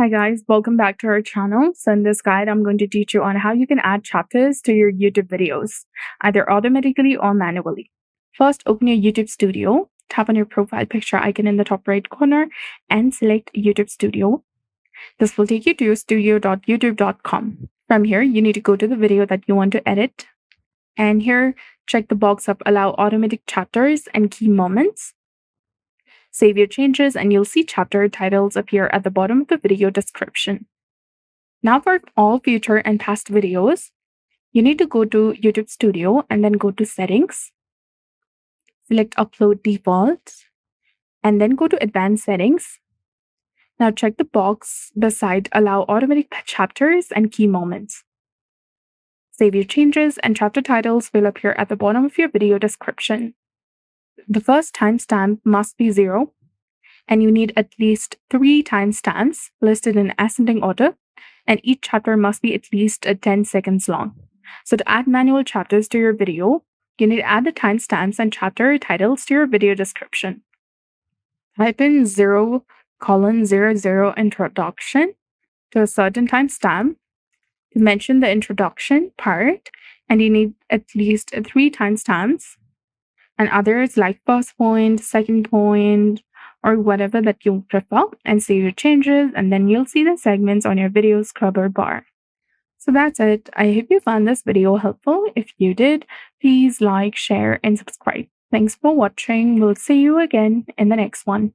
Hi guys, welcome back to our channel. So in this guide, I'm going to teach you on how you can add chapters to your YouTube videos, either automatically or manually. First, open your YouTube Studio, tap on your profile picture icon in the top right corner and select YouTube Studio. This will take you to studio.youtube.com. From here, you need to go to the video that you want to edit. And here, check the box of allow automatic chapters and key moments. Save your changes and you'll see chapter titles appear at the bottom of the video description. Now for all future and past videos, you need to go to YouTube Studio and then go to Settings, select Upload Defaults, and then go to Advanced Settings. Now check the box beside Allow Automatic Chapters and Key Moments. Save your changes and chapter titles will appear at the bottom of your video description. The first timestamp must be 0, and you need at least 3 timestamps listed in ascending order, and each chapter must be at least 10 seconds long. So to add manual chapters to your video, you need to add the timestamps and chapter titles to your video description. Type in 0:00 introduction to a certain timestamp to mention the introduction part, and you need at least 3 timestamps, and others like first point, second point, or whatever that you prefer, and save your changes, and then you'll see the segments on your video scrubber bar. So that's it. I hope you found this video helpful. If you did, please like, share, and subscribe. Thanks for watching. We'll see you again in the next one.